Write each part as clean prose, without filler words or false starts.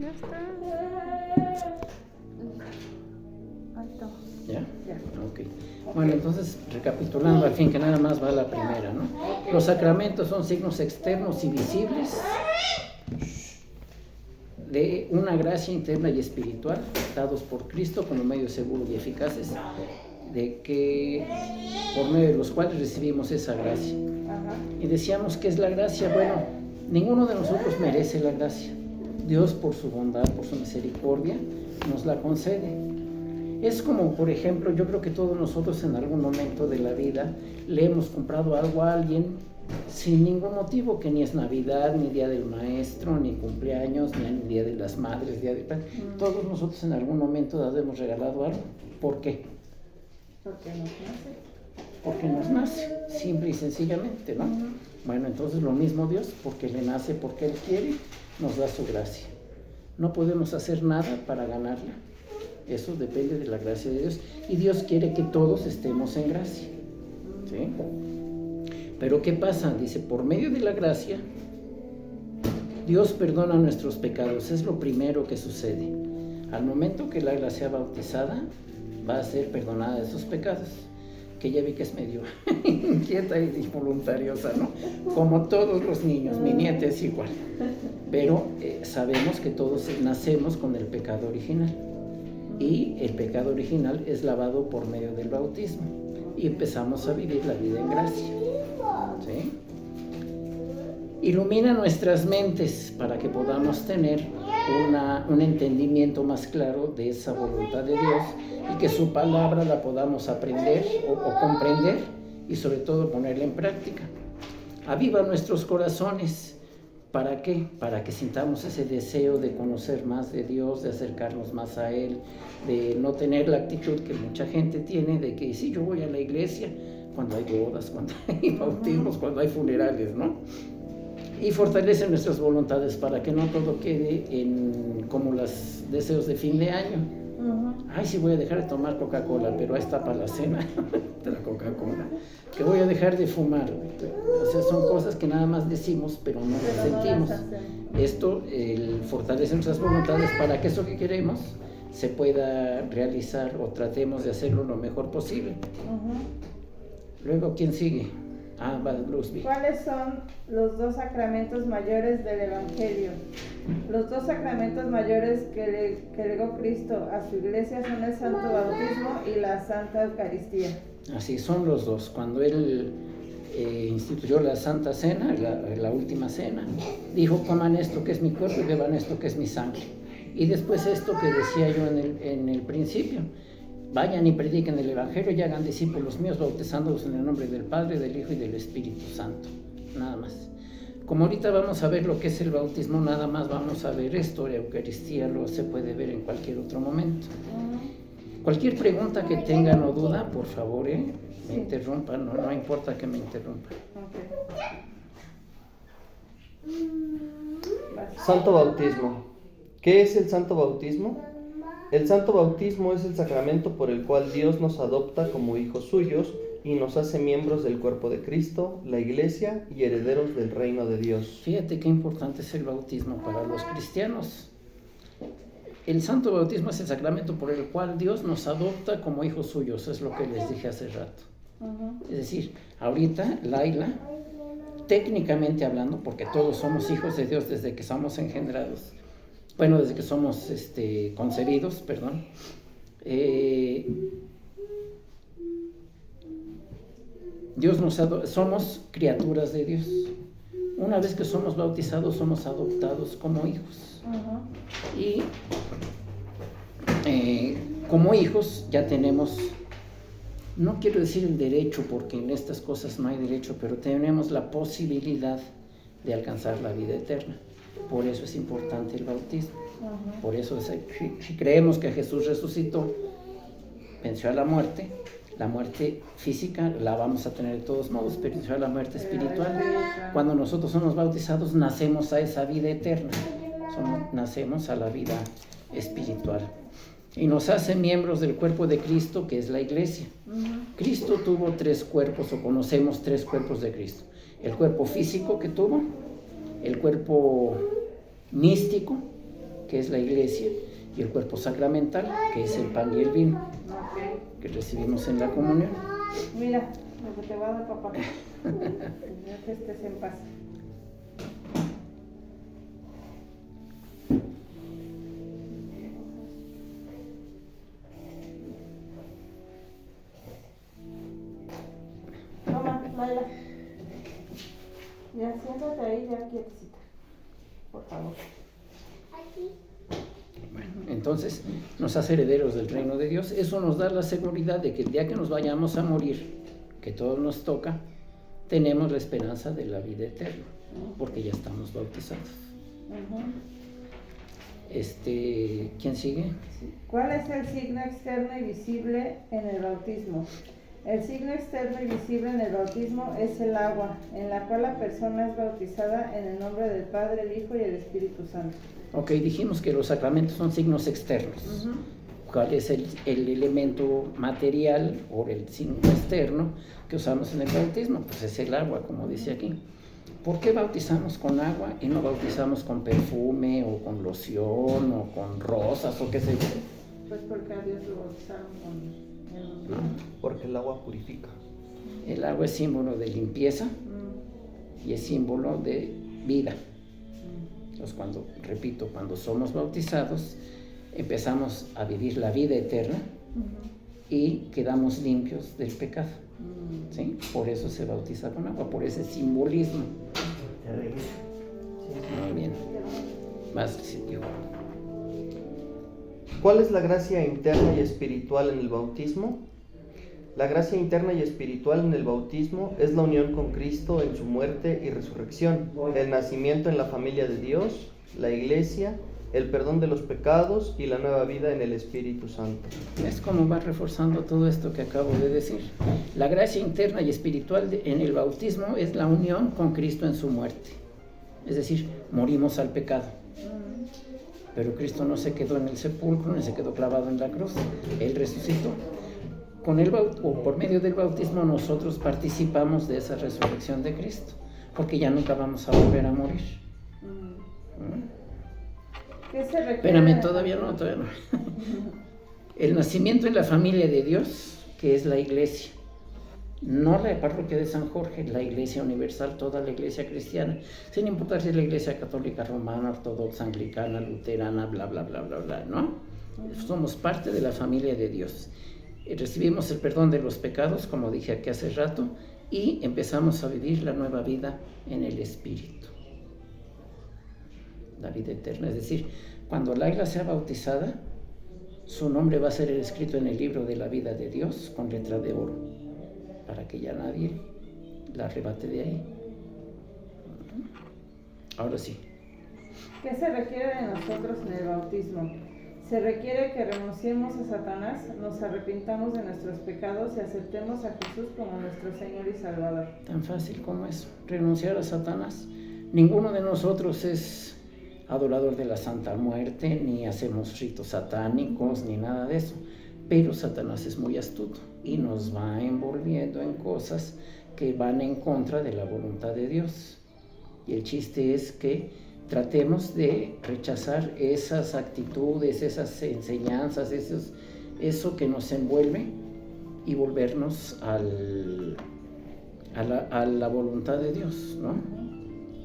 Ya está. Ahí está. ¿Ya? Ya. Ok. Bueno, entonces, recapitulando al fin, que nada más va la primera, ¿no? Los sacramentos son signos externos y visibles de una gracia interna y espiritual dados por Cristo como medios seguros y eficaces de que por medio de los cuales recibimos esa gracia. Y decíamos que es la gracia. Bueno, ninguno de nosotros merece la gracia. Dios, por su bondad, por su misericordia, nos la concede. Es como, por ejemplo, yo creo que todos nosotros en algún momento de la vida le hemos comprado algo a alguien sin ningún motivo, que ni es Navidad, ni Día del Maestro, ni cumpleaños, ni Día de las Madres, Día de... Todos nosotros en algún momento dado hemos regalado algo. ¿Por qué? Porque nos nace. Porque nos nace, simple y sencillamente, ¿no? Bueno, entonces lo mismo Dios, porque le nace, porque Él quiere, nos da su gracia. No podemos hacer nada para ganarla. Eso depende de la gracia de Dios. Y Dios quiere que todos estemos en gracia. ¿Sí? Pero ¿qué pasa? Dice, por medio de la gracia, Dios perdona nuestros pecados. Es lo primero que sucede. Al momento que la sea bautizada, va a ser perdonada de sus pecados. Que ya vi que es medio inquieta y voluntariosa, ¿no? Como todos los niños, mi nieta es igual. Pero sabemos que todos nacemos con el pecado original. Y el pecado original es lavado por medio del bautismo. Y empezamos a vivir la vida en gracia. ¿Sí? Ilumina nuestras mentes para que podamos tener un entendimiento más claro de esa voluntad de Dios y que su palabra la podamos aprender o comprender y sobre todo ponerla en práctica. Aviva nuestros corazones. ¿Para qué? Para que sintamos ese deseo de conocer más de Dios, de acercarnos más a Él, de no tener la actitud que mucha gente tiene de que sí, yo voy a la iglesia cuando hay bodas, cuando hay bautismos, cuando hay funerales, ¿no? Y fortalece nuestras voluntades para que no todo quede como los deseos de fin de año. Ay, sí, voy a dejar de tomar Coca-Cola, pero ahí está para la cena de la Coca-Cola. Que voy a dejar de fumar. O sea, son cosas que nada más decimos, pero no las sentimos. Esto fortalece nuestras voluntades para que eso que queremos se pueda realizar o tratemos de hacerlo lo mejor posible. Luego, ¿quién sigue? Va Luzby. ¿Cuáles son los dos sacramentos mayores del Evangelio? Los dos sacramentos mayores que legó Cristo a su iglesia son el Santo Bautismo y la Santa Eucaristía. Así son los dos. Cuando Él instituyó la Santa Cena, la última cena, dijo, coman esto que es mi cuerpo y beban esto que es mi sangre. Y después esto que decía yo en el principio, vayan y prediquen el Evangelio y hagan discípulos míos, bautizándolos en el nombre del Padre, del Hijo y del Espíritu Santo. Nada más. Como ahorita vamos a ver lo que es el bautismo, nada más vamos a ver esto, la Eucaristía lo se puede ver en cualquier otro momento. Cualquier pregunta que tengan o duda, por favor, me interrumpan, no importa que me interrumpan. Santo Bautismo. ¿Qué es el Santo Bautismo? El Santo Bautismo es el sacramento por el cual Dios nos adopta como hijos suyos y nos hace miembros del cuerpo de Cristo, la Iglesia y herederos del reino de Dios. Fíjate qué importante es el bautismo para los cristianos. El Santo Bautismo es el sacramento por el cual Dios nos adopta como hijos suyos, es lo que les dije hace rato. Es decir, ahorita Laila, técnicamente hablando, porque todos somos hijos de Dios desde que somos engendrados, bueno, desde que somos concebidos, perdón, Dios somos criaturas de Dios. Una vez que somos bautizados, somos adoptados como hijos. Y como hijos ya tenemos, no quiero decir el derecho, porque en estas cosas no hay derecho, pero tenemos la posibilidad de alcanzar la vida eterna. Por eso es importante el bautismo. Por eso si creemos que Jesús resucitó, venció a la muerte física la vamos a tener de todos modos, pero venció a la muerte espiritual. Cuando nosotros somos bautizados, nacemos a esa vida eterna, nacemos a la vida espiritual. Y nos hace miembros del cuerpo de Cristo, que es la Iglesia. Cristo tuvo 3 cuerpos, o conocemos 3 cuerpos de Cristo. El cuerpo físico que tuvo, el cuerpo místico que es la iglesia, y el cuerpo sacramental, que es el pan y el vino, Ok. que recibimos en la comunión. Mira, lo que te va a dar papá. Ya que estés en paz. Toma, Laila. Ya, siéntate ahí, ya quietecita. Por favor. Bueno, entonces nos hace herederos del reino de Dios. Eso nos da la seguridad de que el día que nos vayamos a morir, que todo nos toca, tenemos la esperanza de la vida eterna, porque ya estamos bautizados. ¿Quién sigue? ¿Cuál es el signo externo y visible en el bautismo? El signo externo y visible en el bautismo es el agua, en la cual la persona es bautizada en el nombre del Padre, el Hijo y el Espíritu Santo. Ok, dijimos que los sacramentos son signos externos. ¿Cuál es el elemento material o el signo externo que usamos en el bautismo? Pues es el agua, como dice aquí. ¿Por qué bautizamos con agua y no bautizamos con perfume o con loción o con rosas o qué sé yo? Pues porque a Dios lo bautizaron con el ¿No? Porque el agua purifica. El agua es símbolo de limpieza y es símbolo de vida. Entonces, cuando somos bautizados, empezamos a vivir la vida eterna y quedamos limpios del pecado. ¿Sí? Por eso se bautiza con agua, por ese simbolismo. Muy bien. Más sitio. ¿Cuál es la gracia interna y espiritual en el bautismo? La gracia interna y espiritual en el bautismo es la unión con Cristo en su muerte y resurrección, el nacimiento en la familia de Dios, la iglesia, el perdón de los pecados y la nueva vida en el Espíritu Santo. Es como va reforzando todo esto que acabo de decir. La gracia interna y espiritual en el bautismo es la unión con Cristo en su muerte. Es decir, morimos al pecado. Pero Cristo no se quedó en el sepulcro, ni se quedó clavado en la cruz. Él resucitó. Por medio del bautismo nosotros participamos de esa resurrección de Cristo, porque ya nunca vamos a volver a morir. ¿Qué se requiere? Espérame, todavía no. El nacimiento en la familia de Dios, que es la iglesia. No la parroquia de San Jorge, la iglesia universal, toda la iglesia cristiana, sin importar si es la iglesia católica, romana, ortodoxa, anglicana, luterana, bla, bla, bla, bla, bla, ¿no? Somos parte de la familia de Dios. Recibimos el perdón de los pecados, como dije aquí hace rato, y empezamos a vivir la nueva vida en el Espíritu. La vida eterna, es decir, cuando Laila sea bautizada, su nombre va a ser escrito en el libro de la vida de Dios con letra de oro, para que ya nadie la arrebate de ahí. Ahora sí. ¿Qué se requiere de nosotros en el bautismo? Se requiere que renunciemos a Satanás, nos arrepintamos de nuestros pecados y aceptemos a Jesús como nuestro Señor y Salvador. Tan fácil como eso, renunciar a Satanás. Ninguno de nosotros es adorador de la Santa Muerte, ni hacemos ritos satánicos, ni nada de eso. Pero Satanás es muy astuto y nos va envolviendo en cosas que van en contra de la voluntad de Dios. Y el chiste es que tratemos de rechazar esas actitudes, esas enseñanzas, eso que nos envuelve y volvernos a la voluntad de Dios, ¿no?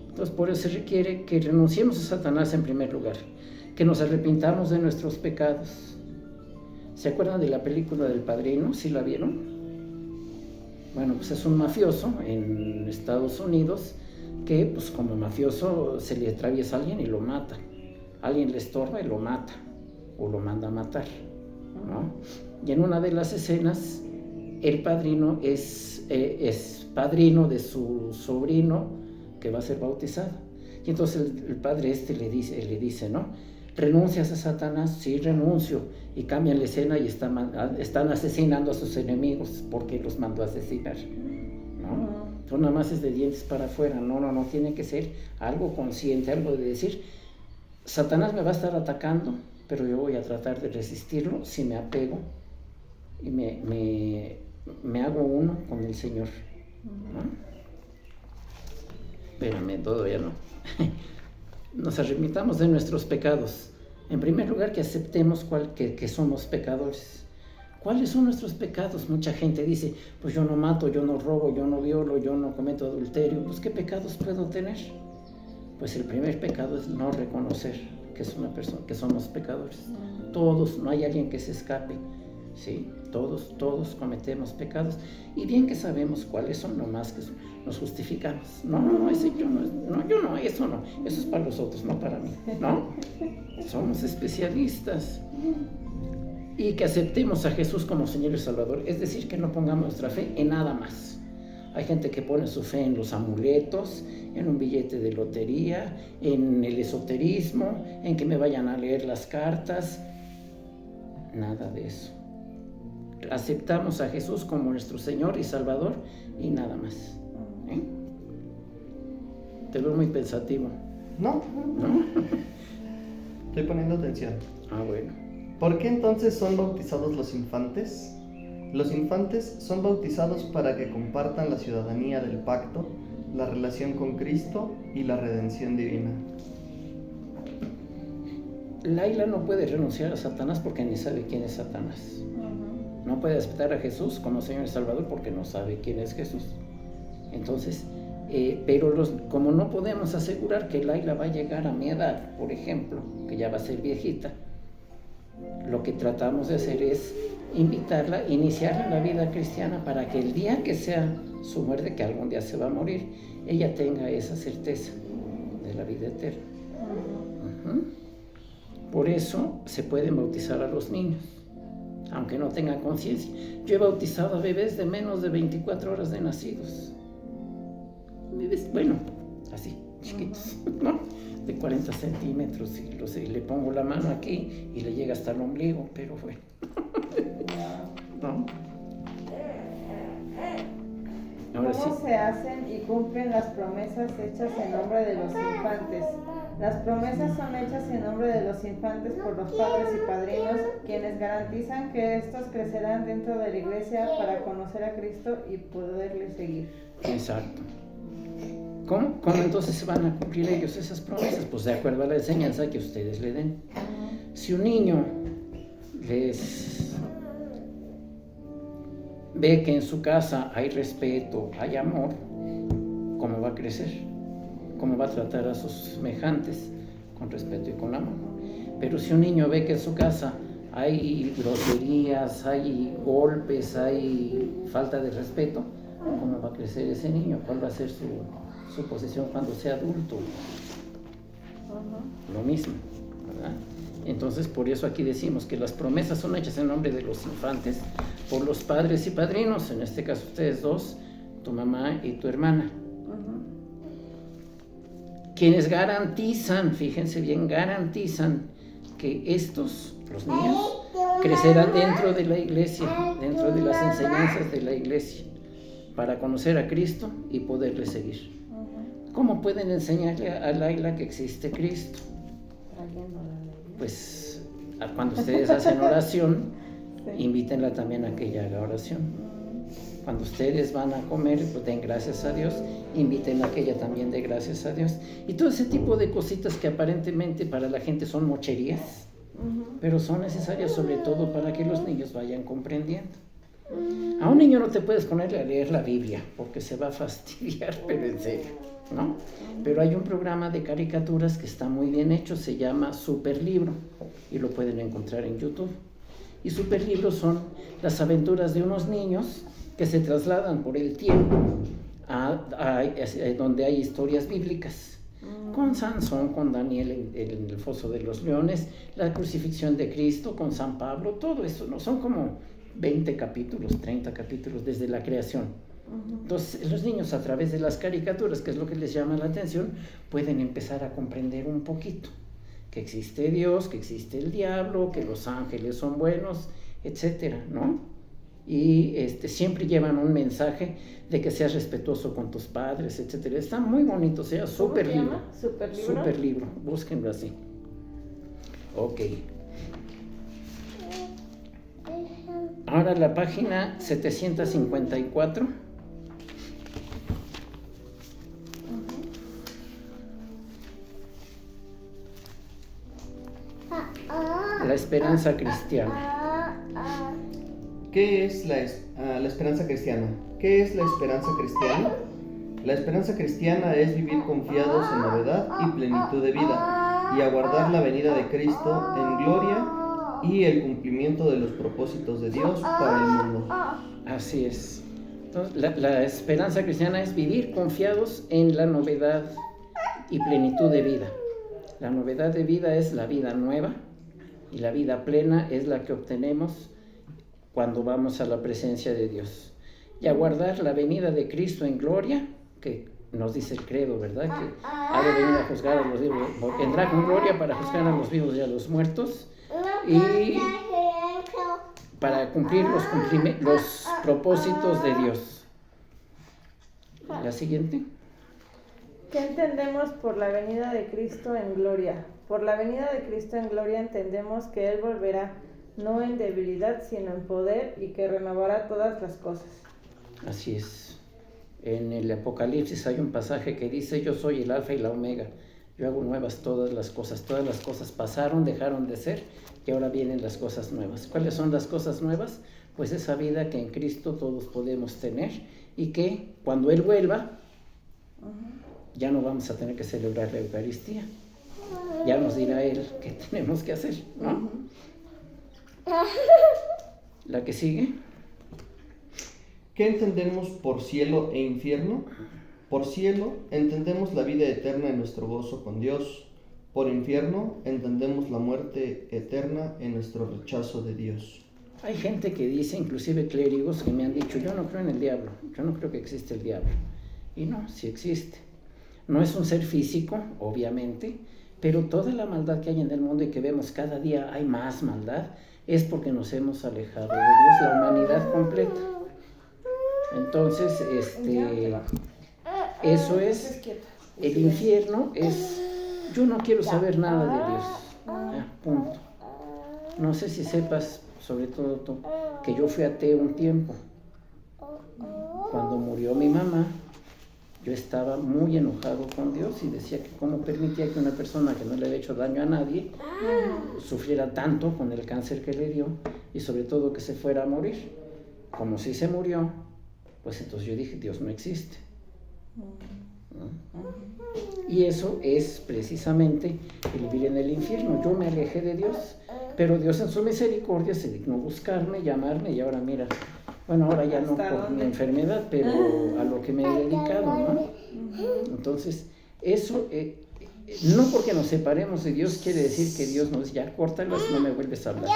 Entonces, por eso se requiere que renunciemos a Satanás en primer lugar, que nos arrepintamos de nuestros pecados. ¿Se acuerdan de la película del Padrino? ¿Sí la vieron? Bueno, pues es un mafioso en Estados Unidos que, pues como mafioso, se le atraviesa a alguien y lo mata. Alguien le estorba y lo mata, o lo manda a matar, ¿no? Y en una de las escenas, el padrino es padrino de su sobrino que va a ser bautizado. Y entonces el padre le dice, ¿no? ¿Renuncias a Satanás? Sí, renuncio. Y cambian la escena y están asesinando a sus enemigos porque los mandó a asesinar, ¿no? Entonces nada más es de dientes para afuera. No, tiene que ser algo consciente, algo de decir, Satanás me va a estar atacando, pero yo voy a tratar de resistirlo si me apego y me hago uno con el Señor, ¿no? Espérame, todavía no. Nos arrepintamos de nuestros pecados. En primer lugar, que aceptemos que somos pecadores. ¿Cuáles son nuestros pecados? Mucha gente dice, pues yo no mato, yo no robo, yo no violo, yo no cometo adulterio. Pues, ¿qué pecados puedo tener? Pues el primer pecado es no reconocer que somos pecadores. Todos, no hay alguien que se escape, ¿sí? Todos cometemos pecados. Y bien que sabemos cuáles son, nomás que nos justificamos. No, eso es para los otros, no para mí, ¿no? Somos especialistas. Y que aceptemos a Jesús como Señor y Salvador, es decir, que no pongamos nuestra fe en nada más. Hay gente que pone su fe en los amuletos, en un billete de lotería, en el esoterismo, en que me vayan a leer las cartas. Nada de eso. Aceptamos a Jesús como nuestro Señor y Salvador y nada más. Te veo muy pensativo. No. Estoy poniendo atención. Bueno. ¿Por qué entonces son bautizados los infantes? Los infantes son bautizados para que compartan la ciudadanía del pacto, la relación con Cristo y la redención divina. Laila no puede renunciar a Satanás porque ni sabe quién es Satanás. No puede aceptar a Jesús como Señor y Salvador porque no sabe quién es Jesús. Entonces, pero como no podemos asegurar que Laila va a llegar a mi edad, por ejemplo, que ya va a ser viejita, lo que tratamos de hacer es invitarla, iniciarla en la vida cristiana para que el día que sea su muerte, que algún día se va a morir, ella tenga esa certeza de la vida eterna. Por eso se pueden bautizar a los niños, aunque no tengan conciencia. Yo he bautizado a bebés de menos de 24 horas de nacidos. Bebés, bueno, así, chiquitos, ¿no? De 40 centímetros y le pongo la mano aquí y le llega hasta el ombligo, pero bueno. ¿No? Ahora ¿Cómo sí. se hacen y cumplen las promesas hechas en nombre de los infantes? Las promesas son hechas en nombre de los infantes por los padres y padrinos, quienes garantizan que estos crecerán dentro de la iglesia para conocer a Cristo y poderle seguir. Exacto. ¿Cómo entonces se van a cumplir ellos esas promesas? Pues de acuerdo a la enseñanza que ustedes le den. Si un niño ve que en su casa hay respeto, hay amor, ¿cómo va a crecer? ¿Cómo va a tratar a sus semejantes? Con respeto y con amor. Pero si un niño ve que en su casa hay groserías, hay golpes, hay falta de respeto, ¿cómo va a crecer ese niño? ¿Cuál va a ser su posición cuando sea adulto? Lo mismo, ¿verdad? Entonces, por eso aquí decimos que las promesas son hechas en nombre de los infantes por los padres y padrinos, en este caso ustedes dos, tu mamá y tu hermana. Quienes garantizan, fíjense bien, garantizan que estos, los niños, crecerán dentro de la iglesia, dentro de las enseñanzas de la iglesia, para conocer a Cristo y poderle seguir. ¿Cómo pueden enseñarle a Laila que existe Cristo? Pues cuando ustedes hacen oración, invítenla también a que ella haga oración. Cuando ustedes van a comer, pues den gracias a Dios, invítenla a que ella también dé gracias a Dios. Y todo ese tipo de cositas que aparentemente para la gente son mocherías, pero son necesarias sobre todo para que los niños vayan comprendiendo. A un niño no te puedes ponerle a leer la Biblia porque se va a fastidiar, pero en serio, ¿no? Pero hay un programa de caricaturas que está muy bien hecho, se llama Superlibro y lo pueden encontrar en YouTube. Y Superlibro son las aventuras de unos niños que se trasladan por el tiempo a donde hay historias bíblicas. Con Sansón, con Daniel en el foso de los leones, la crucifixión de Cristo, con San Pablo, todo eso, ¿no? Son como 20 capítulos, 30 capítulos desde la creación. Entonces los niños a través de las caricaturas, que es lo que les llama la atención, pueden empezar a comprender un poquito que existe Dios, que existe el diablo, que los ángeles son buenos, etcétera, ¿no? Y siempre llevan un mensaje de que seas respetuoso con tus padres, etcétera. Está muy bonito, sea Superlibro. Superlibro, búsquenlo así. Ok. Ahora la página 754. La esperanza cristiana. ¿Qué es la esperanza cristiana? ¿Qué es la esperanza cristiana? La esperanza cristiana es vivir confiados en novedad y plenitud de vida y aguardar la venida de Cristo en gloria y el cumplimiento de los propósitos de Dios para el mundo. Así es. Entonces, la esperanza cristiana es vivir confiados en la novedad y plenitud de vida. La novedad de vida es la vida nueva y la vida plena es la que obtenemos cuando vamos a la presencia de Dios. Y aguardar la venida de Cristo en gloria, que nos dice el credo, ¿verdad? Que ha de venir a juzgar a los vivos, vendrá con gloria para juzgar a los vivos y a los muertos, y para cumplir los propósitos de Dios. La siguiente. ¿Qué entendemos por la venida de Cristo en gloria? Por la venida de Cristo en gloria entendemos que Él volverá, no en debilidad, sino en poder, y que renovará todas las cosas. Así es. En el Apocalipsis hay un pasaje que dice: yo soy el alfa y la omega, yo hago nuevas todas las cosas pasaron, dejaron de ser, y ahora vienen las cosas nuevas. ¿Cuáles son las cosas nuevas? Pues esa vida que en Cristo todos podemos tener, y que cuando Él vuelva, ya no vamos a tener que celebrar la Eucaristía. Ya nos dirá Él qué tenemos que hacer, ¿no? La que sigue. ¿Qué entendemos por cielo e infierno? Por cielo entendemos la vida eterna en nuestro gozo con Dios. Por infierno entendemos la muerte eterna en nuestro rechazo de Dios. Hay gente que dice, inclusive clérigos, que me han dicho: yo no creo en el diablo, yo no creo que existe el diablo. Y no, sí existe. No es un ser físico, obviamente, pero toda la maldad que hay en el mundo y que vemos cada día hay más maldad, es porque nos hemos alejado de Dios, la humanidad completa. Entonces, eso es, el infierno es, yo no quiero saber nada de Dios, punto. No sé si sepas, sobre todo tú, que yo fui ateo un tiempo. Cuando murió mi mamá, yo estaba muy enojado con Dios y decía que cómo permitía que una persona que no le había hecho daño a nadie sufriera tanto con el cáncer que le dio, y sobre todo que se fuera a morir. Como si se murió, pues entonces yo dije: Dios no existe. Y eso es precisamente el vivir en el infierno. Yo me alejé de Dios, pero Dios en su misericordia se dignó buscarme, llamarme, y ahora mira, bueno, ahora ya no por mi enfermedad, pero a lo que me he dedicado, ¿no? Entonces, eso, no porque nos separemos de Dios quiere decir que Dios nos dice: ya córtalas, no me vuelves a hablar.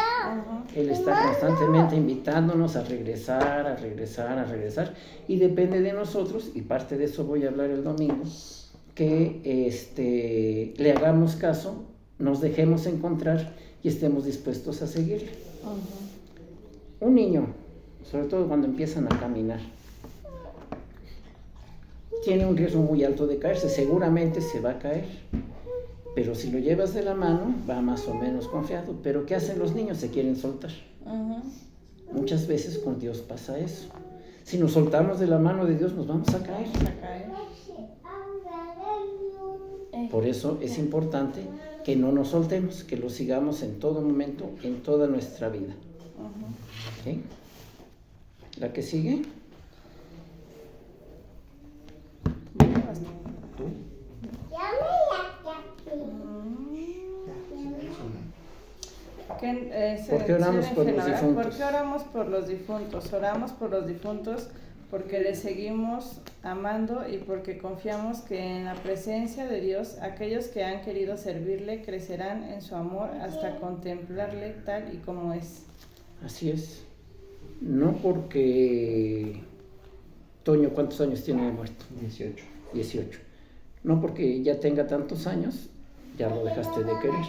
Él está constantemente invitándonos a regresar, y depende de nosotros, y parte de eso voy a hablar el domingo, que le hagamos caso, nos dejemos encontrar y estemos dispuestos a seguirle. Un niño, sobre todo cuando empiezan a caminar, tiene un riesgo muy alto de caerse, seguramente se va a caer, pero si lo llevas de la mano va más o menos confiado. Pero ¿qué hacen los niños? Se quieren soltar. Muchas veces con Dios pasa eso. Si nos soltamos de la mano de Dios nos vamos a caer. Por eso es importante que no nos soltemos, que lo sigamos en todo momento, en toda nuestra vida. ¿Okay? La que sigue. ¿Por qué oramos por los difuntos? ¿Por qué oramos por los difuntos? Oramos por los difuntos porque les seguimos amando y porque confiamos que en la presencia de Dios aquellos que han querido servirle crecerán en su amor hasta contemplarle tal y como es. Así es. No porque... Toño, ¿cuántos años tiene de muerto? 18. No porque ya tenga tantos años, ya lo dejaste de querer.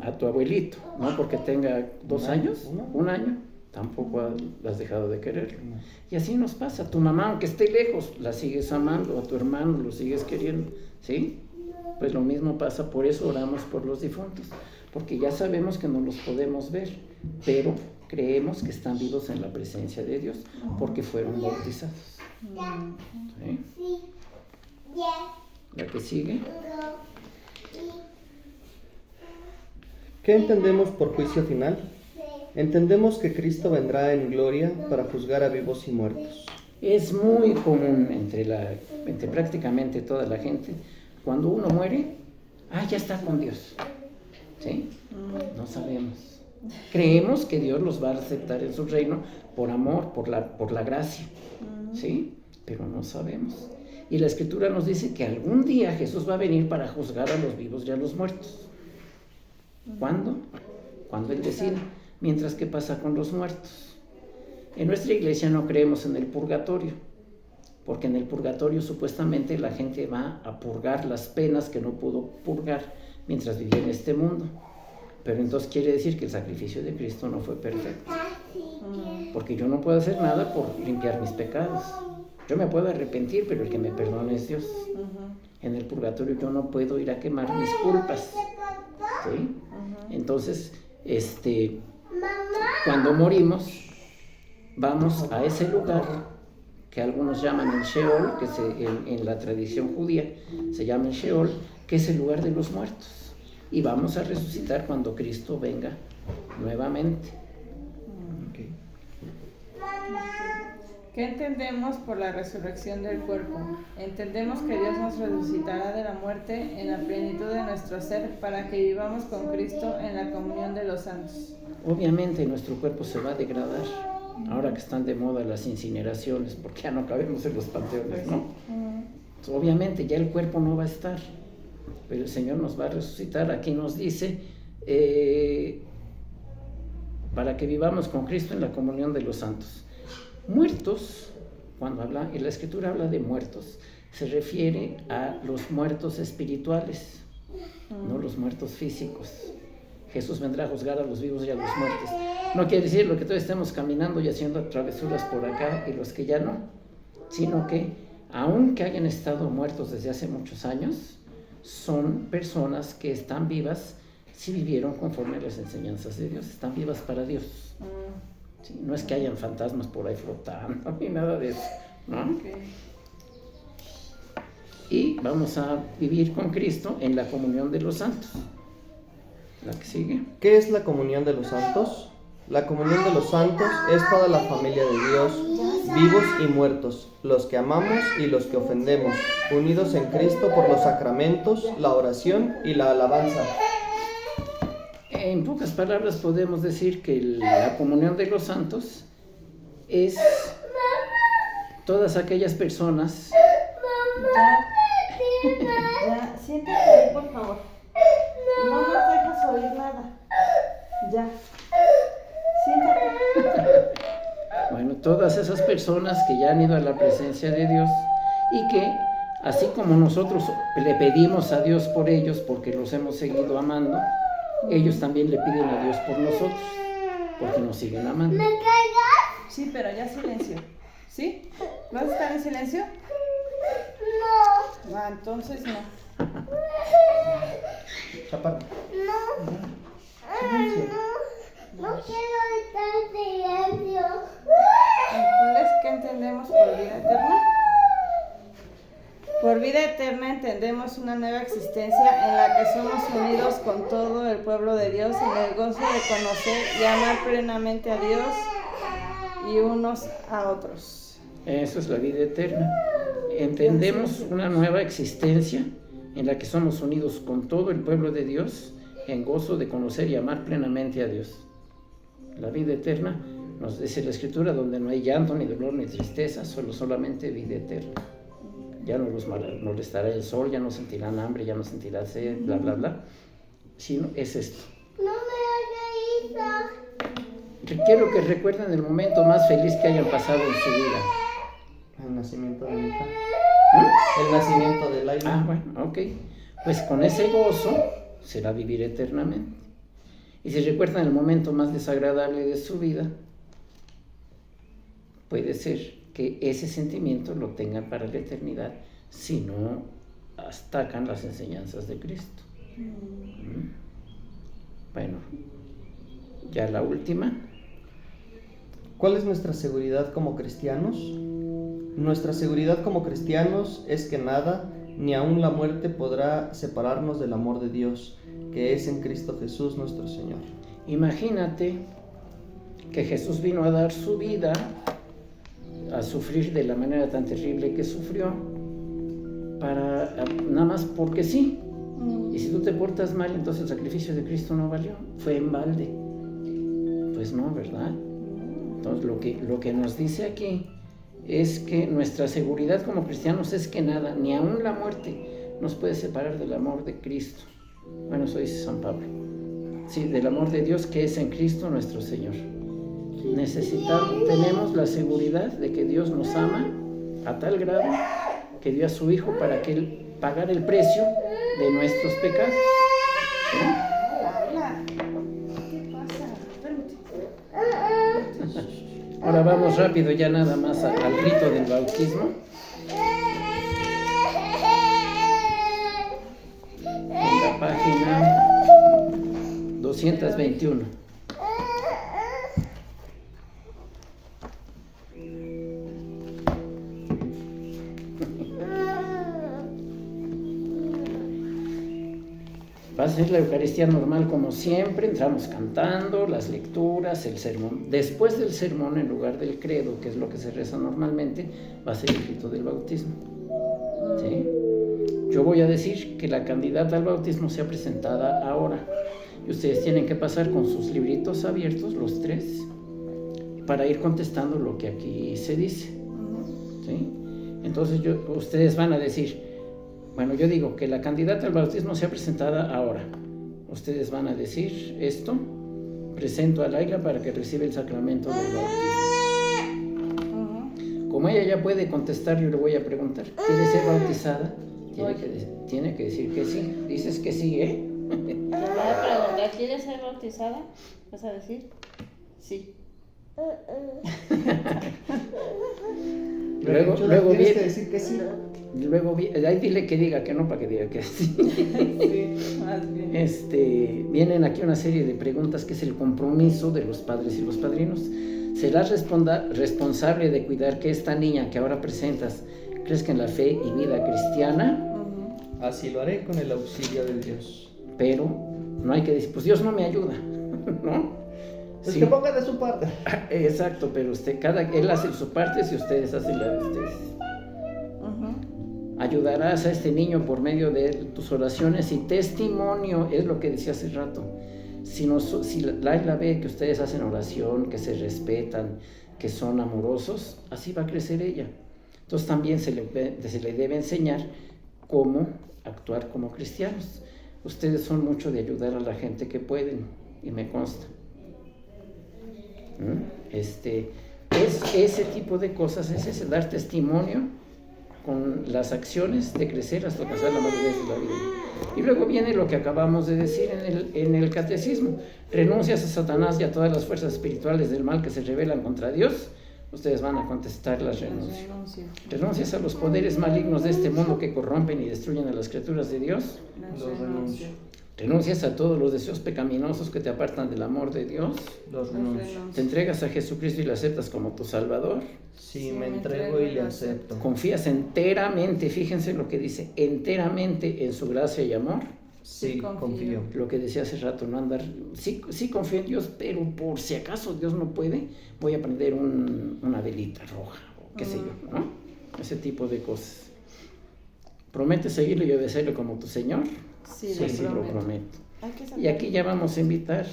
A tu abuelito, no porque tenga 2 años, 1 año, tampoco has dejado de querer. Y así nos pasa. Tu mamá, aunque esté lejos, la sigues amando, a tu hermano lo sigues queriendo, ¿sí? Pues lo mismo pasa, por eso oramos por los difuntos, porque ya sabemos que no los podemos ver, pero creemos que están vivos en la presencia de Dios, porque fueron bautizados. ¿Sí? La que sigue. ¿Qué entendemos por juicio final? Entendemos que Cristo vendrá en gloria para juzgar a vivos y muertos. Es muy común entre prácticamente toda la gente, cuando uno muere, ya está con Dios. ¿Sí? No sabemos. Creemos que Dios los va a aceptar en su reino por amor, por la gracia. ¿Sí? Pero no sabemos. Y la Escritura nos dice que algún día Jesús va a venir para juzgar a los vivos y a los muertos. ¿Cuándo? Cuando Él decida. Mientras, ¿qué pasa con los muertos? En nuestra iglesia no creemos en el purgatorio, porque en el purgatorio supuestamente la gente va a purgar las penas que no pudo purgar mientras vivía en este mundo. Pero entonces quiere decir que el sacrificio de Cristo no fue perfecto, porque yo no puedo hacer nada por limpiar mis pecados. Yo me puedo arrepentir, pero el que me perdona es Dios. En el purgatorio yo no puedo ir a quemar mis culpas. ¿Sí? Entonces, cuando morimos, vamos a ese lugar que algunos llaman el Sheol, que en la tradición judía se llama el Sheol, que es el lugar de los muertos. Y vamos a resucitar cuando Cristo venga nuevamente. ¿Qué entendemos por la resurrección del cuerpo? Entendemos que Dios nos resucitará de la muerte en la plenitud de nuestro ser para que vivamos con Cristo en la comunión de los santos. Obviamente nuestro cuerpo se va a degradar, ahora que están de moda las incineraciones, porque ya no cabemos en los panteones, ¿no? Entonces, obviamente ya el cuerpo no va a estar, pero el Señor nos va a resucitar. Aquí nos dice, para que vivamos con Cristo en la comunión de los santos. Muertos, cuando la Escritura habla de muertos, se refiere a los muertos espirituales, no los muertos físicos. Jesús vendrá a juzgar a los vivos y a los muertos. No quiere decir lo que todos estemos caminando y haciendo travesuras por acá y los que ya no, sino que aunque hayan estado muertos desde hace muchos años, son personas que están vivas si vivieron conforme a las enseñanzas de Dios, están vivas para Dios. Sí, no es que hayan fantasmas por ahí flotando ni nada de eso, ¿no? Y vamos a vivir con Cristo en la comunión de los santos. La que sigue. ¿Qué es la comunión de los santos? La comunión de los santos es toda la familia de Dios, vivos y muertos, los que amamos y los que ofendemos, unidos en Cristo por los sacramentos, la oración y la alabanza. En pocas palabras podemos decir que la comunión de los santos es todas aquellas personas. Ya, siéntate ahí, por favor. No nos dejas oír nada. Ya. Siéntate. Bueno, todas esas personas que ya han ido a la presencia de Dios y que, así como nosotros le pedimos a Dios por ellos porque los hemos seguido amando, ellos también le piden a Dios por nosotros, porque nos siguen amando. ¿Me callas? Sí, pero ya silencio. ¿Sí? ¿Vas a estar en silencio? No. Entonces no. Chaparro. No quiero estar en silencio. Entonces, ¿qué entendemos por vida eterna? Por vida eterna entendemos una nueva existencia en la que somos unidos con todo el pueblo de Dios en el gozo de conocer y amar plenamente a Dios y unos a otros. Eso es la vida eterna. Entendemos una nueva existencia en la que somos unidos con todo el pueblo de Dios en gozo de conocer y amar plenamente a Dios. La vida eterna nos dice la Escritura, donde no hay llanto, ni dolor, ni tristeza, solamente vida eterna. Ya no los molestará el sol, ya no sentirán hambre, ya no sentirán sed, bla, bla, bla. Sino es esto. No me hagas. Quiero que recuerden el momento más feliz que hayan pasado en su vida. El nacimiento de mi hija. El nacimiento de Laila. Bueno, ok. Pues con ese gozo será vivir eternamente. Y si recuerdan el momento más desagradable de su vida, puede ser que ese sentimiento lo tengan para la eternidad si no atacan las enseñanzas de Cristo. Bueno, ya la última. ¿Cuál es nuestra seguridad como cristianos? Nuestra seguridad como cristianos es que nada, ni aun la muerte, podrá separarnos del amor de Dios, que es en Cristo Jesús nuestro Señor. Imagínate que Jesús vino a dar su vida, a sufrir de la manera tan terrible que sufrió, nada más porque sí. Y si tú te portas mal, entonces el sacrificio de Cristo no valió, fue en balde. Pues no, ¿verdad? Entonces lo que nos dice aquí es que nuestra seguridad como cristianos es que nada, ni aun la muerte, nos puede separar del amor de Cristo. Bueno, eso dice San Pablo. Sí, del amor de Dios que es en Cristo nuestro Señor. Tenemos la seguridad de que Dios nos ama a tal grado que dio a su Hijo para que Él pagara el precio de nuestros pecados. ¿Sí? ¿Qué pasa? Ahora vamos rápido ya nada más al rito del bautismo. En la página 221. Va a ser la Eucaristía normal como siempre, entramos cantando, las lecturas, el sermón. Después del sermón, en lugar del credo, que es lo que se reza normalmente, va a ser el rito del bautismo. ¿Sí? Yo voy a decir que la candidata al bautismo sea presentada ahora. Y ustedes tienen que pasar con sus libritos abiertos, los tres, para ir contestando lo que aquí se dice. ¿Sí? Entonces ustedes van a decir... Bueno, yo digo que la candidata al bautismo sea presentada ahora. Ustedes van a decir esto: presento a Laila para que reciba el sacramento del bautismo. Como ella ya puede contestar, yo le voy a preguntar: ¿quiere ser bautizada? Tiene que decir que sí. Dices que sí, ¿eh? Te voy a preguntar: ¿quieres ser bautizada? Vas a decir sí. Luego tienes viene, que decir que sí. Luego ahí dile que diga que no para que diga que sí. Sí, más bien. Vienen aquí una serie de preguntas que es el compromiso de los padres y los padrinos. ¿Serás responsable de cuidar que esta niña que ahora presentas crezca en la fe y vida cristiana? Así lo haré con el auxilio de Dios. Pero no hay que decir, pues Dios no me ayuda, ¿no? Pues sí. que ponga de su parte. Exacto, pero él hace su parte si ustedes hacen la de ustedes. Ayudarás a este niño por medio de tus oraciones y testimonio, es lo que decía hace rato. Si Laila ve que ustedes hacen oración, que se respetan, que son amorosos, así va a crecer ella. Entonces también se le debe enseñar cómo actuar como cristianos. Ustedes son mucho de ayudar a la gente que pueden, y me consta. Ese tipo de cosas es ese, dar testimonio con las acciones de crecer hasta alcanzar la madurez de la vida. Y luego viene lo que acabamos de decir en el catecismo: renuncias a Satanás y a todas las fuerzas espirituales del mal que se rebelan contra Dios. Ustedes van a contestar las renuncias. Renuncias a los poderes malignos de este mundo que corrompen y destruyen a las criaturas de Dios. Los renuncio. Renuncias a todos los deseos pecaminosos que te apartan del amor de Dios. Los renuncio. Te entregas a Jesucristo y le aceptas como tu Salvador. Sí, me entrego y le acepto. Confías enteramente, fíjense lo que dice, enteramente en su gracia y amor. Sí, confío. Lo que decía hace rato, no andar, sí confío en Dios, pero por si acaso Dios no puede, voy a prender una velita roja, o qué sé yo, ¿no? Ese tipo de cosas. ¿Prometes seguirlo y obedecerlo como tu Señor? Sí, lo prometo. Y aquí ya vamos a invitar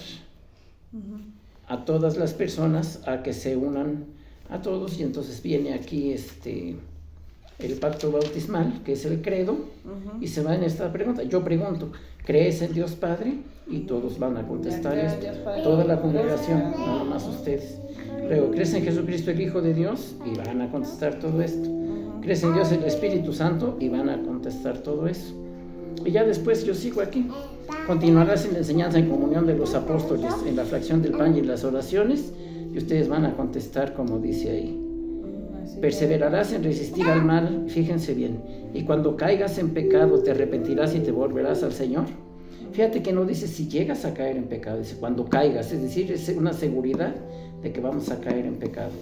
a todas las personas a que se unan a todos, y entonces viene aquí el pacto bautismal, que es el credo, y se va en esta pregunta. Yo pregunto: ¿crees en Dios Padre? Y todos van a contestar esto, toda la congregación, nada más ustedes. Luego: ¿crees en Jesucristo el Hijo de Dios? Y van a contestar todo esto. ¿Crees en Dios el Espíritu Santo? Y van a contestar todo eso. Y ya después yo sigo aquí. Continuarás en la enseñanza en comunión de los apóstoles, en la fracción del pan y en las oraciones, y ustedes van a contestar como dice ahí. Perseverarás en resistir al mal, fíjense bien, y cuando caigas en pecado te arrepentirás y te volverás al Señor. Fíjate que no dice si llegas a caer en pecado, dice cuando caigas, es decir, es una seguridad de que vamos a caer en pecado.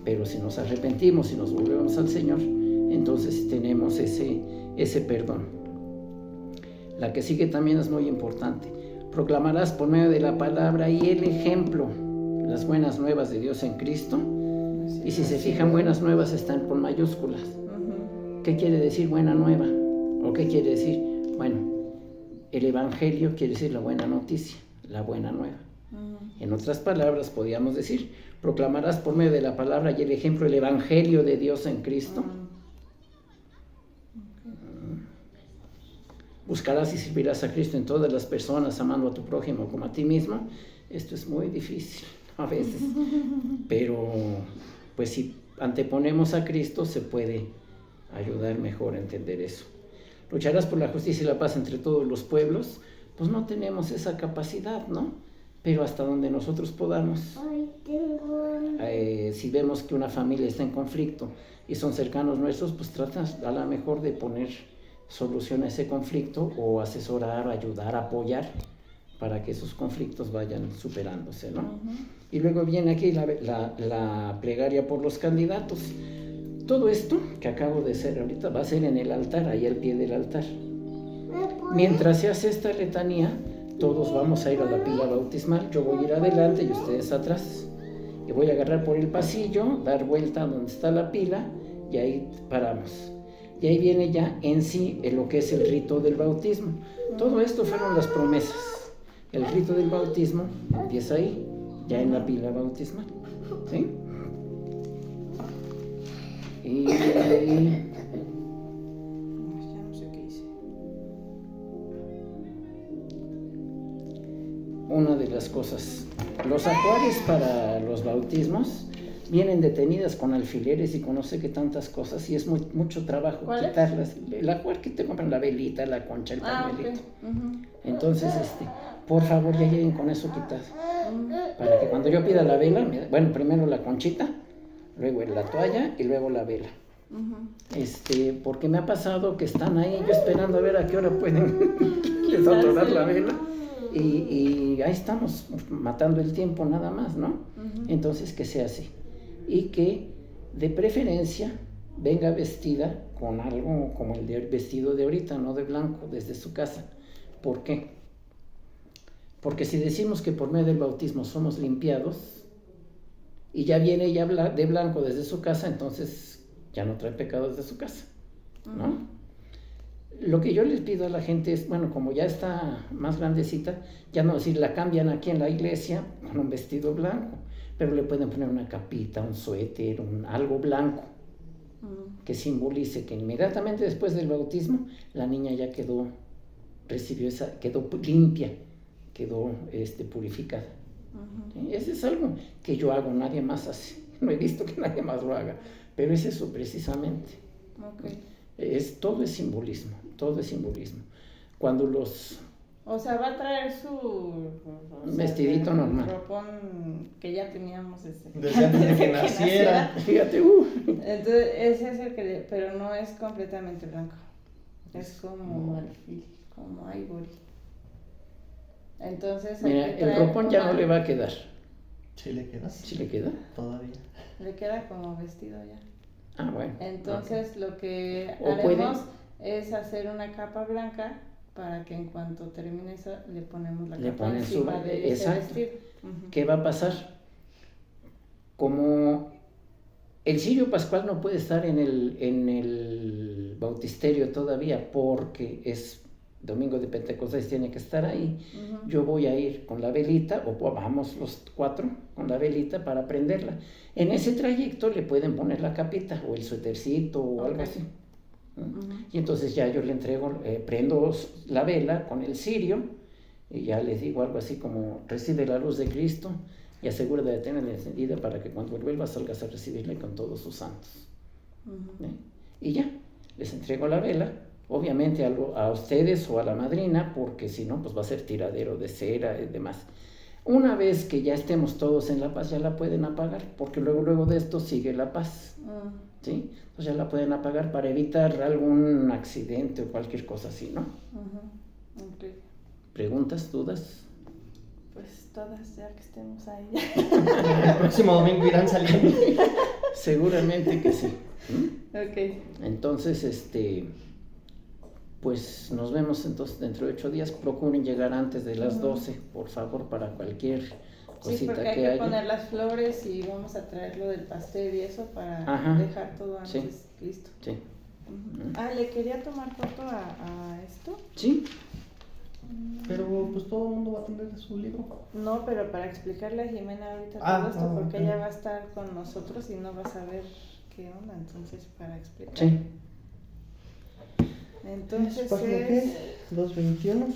Pero si nos arrepentimos y nos volvemos al Señor, entonces tenemos ese perdón. La que sigue también es muy importante. Proclamarás por medio de la palabra y el ejemplo las buenas nuevas de Dios en Cristo. Y si se fijan, buenas nuevas están con mayúsculas. ¿Qué quiere decir buena nueva? ¿O qué quiere decir? Bueno, el Evangelio quiere decir la buena noticia, la buena nueva. En otras palabras, podríamos decir, proclamarás por medio de la palabra y el ejemplo el Evangelio de Dios en Cristo. Buscarás y servirás a Cristo en todas las personas, amando a tu prójimo como a ti mismo. Esto es muy difícil a veces, pero pues si anteponemos a Cristo se puede ayudar mejor a entender eso. Lucharás por la justicia y la paz entre todos los pueblos. Pues no tenemos esa capacidad, ¿no? Pero hasta donde nosotros podamos. Si vemos que una familia está en conflicto y son cercanos nuestros, pues tratas a lo mejor de poner solución a ese conflicto o asesorar, ayudar, apoyar para que esos conflictos vayan superándose, ¿no? Y luego viene aquí la plegaria por los candidatos. Todo esto que acabo de hacer ahorita va a ser en el altar, ahí al pie del altar. Mientras se hace esta letanía, todos vamos a ir a la pila bautismal. Yo voy a ir adelante y ustedes atrás. Y voy a agarrar por el pasillo, dar vuelta donde está la pila y ahí paramos. Y ahí viene ya en sí lo que es el rito del bautismo. Todo esto fueron las promesas. El rito del bautismo empieza ahí, ya en la pila bautismal. ¿Sí? Y Ya no sé qué hice. una de las cosas, los ajuares para los bautismos vienen detenidas con alfileres y con no sé qué tantas cosas y es mucho trabajo quitarlas. El ajuar que te compran, la velita, la concha, el pañuelito. Entonces, por favor, ya lleguen con eso quitado. Para que cuando yo pida la vela, bueno, primero la conchita, luego la toalla y luego la vela. Porque me ha pasado que están ahí yo esperando a ver a qué hora pueden les otorgar la vela y ahí estamos matando el tiempo nada más, ¿no? Entonces que sea así y que de preferencia venga vestida con algo como el vestido de ahorita, no de blanco, desde su casa. ¿Por qué? Porque si decimos que por medio del bautismo somos limpiados y ya viene ella de blanco desde su casa, entonces ya no trae pecado desde su casa, ¿no? Lo que yo les pido a la gente es, bueno, como ya está más grandecita, ya no decir, la cambian aquí en la iglesia con un vestido blanco, pero le pueden poner una capita, un suéter, algo blanco, que simbolice que inmediatamente después del bautismo la niña ya quedó limpia, quedó purificada. ¿Sí? Ese es algo que yo hago, nadie más hace. No he visto que nadie más lo haga, pero es eso precisamente. Todo es simbolismo, todo es simbolismo. Cuando O sea, va a traer su vestidito normal. Ropón que ya teníamos desde antes de que naciera. Fíjate, Entonces, ese es el que pero no es completamente blanco. Es como marfil, como ivory. Entonces, mira, el ropón ya no le va a quedar. ¿Sí le queda? ¿Sí le queda? Todavía. Le queda como vestido ya. Ah, bueno. Entonces, lo que haremos es hacer una capa blanca para que en cuanto termine eso le ponemos la capa encima de ese vestido. ¿Qué va a pasar? Como el cirio pascual no puede estar en el bautisterio todavía porque es domingo de Pentecostés, tiene que estar ahí. Yo voy a ir con la velita, o vamos los 4 con la velita para prenderla. En ese trayecto le pueden poner la capita o el suétercito o algo así. Y entonces ya yo le entrego, prendo la vela con el cirio y ya les digo algo así como: recibe la luz de Cristo y asegúrate de tenerla encendida para que cuando vuelvas salgas a recibirle con todos sus santos. Y ya, les entrego la vela. Obviamente a ustedes o a la madrina, porque si no, pues va a ser tiradero de cera y demás. Una vez que ya estemos todos en la paz, ya la pueden apagar, porque luego de esto sigue la paz. ¿Sí? Entonces ya la pueden apagar para evitar algún accidente o cualquier cosa así, ¿no? ¿Preguntas, dudas? Pues todas, ya que estemos ahí. El próximo domingo irán saliendo. Seguramente que sí. Ok. Entonces, Pues nos vemos entonces dentro de 8 días. Procuren llegar antes de las 12, por favor, para cualquier Sí, cosita porque hay que que haya. poner las flores y vamos a traer lo del pastel y eso para Ajá. dejar todo antes Sí. listo. Sí. Ujú. Ah, ¿le quería tomar foto a esto? Sí. Pero pues todo el mundo va a tener su libro. No, pero para explicarle a Jimena ahorita Ah, todo esto, porque ok. ella va a estar con nosotros y no va a saber qué onda, entonces para explicar. Sí. Entonces ¿Página es... qué? 221.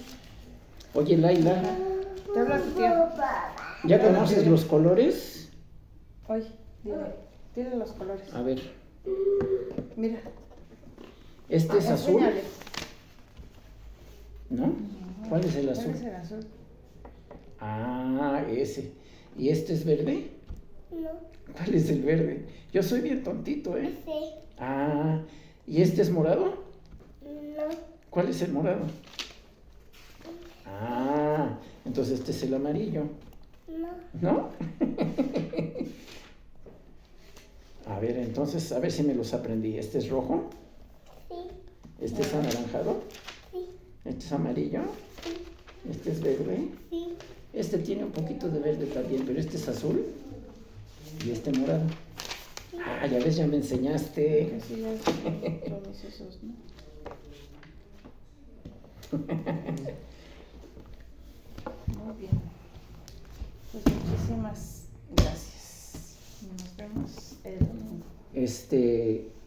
Oye, Laila, Te habla tu tío. ¿ya conoces los colores? Oye, dile los colores. A ver, Mira. este es azul, Enséñale. ¿no? ¿Cuál es el azul? ¿Cuál es el azul? Ah, ese. ¿Y este es verde? No, ¿Cuál es el verde? Yo soy bien tontito, ¿eh? sí, Ah, ¿y este es morado? no, ¿Cuál es el morado? Ah, entonces este es el amarillo, no, ¿no? A ver, entonces, a ver si me los aprendí. Este es rojo, sí, este es anaranjado, sí, este es amarillo, este es verde, sí. este tiene un poquito de verde también, pero este es azul y este morado. Ah, ya ves, ya me enseñaste. Que sí, ya son todos esos, ¿no? Muy bien. Pues muchísimas gracias. Nos vemos el domingo.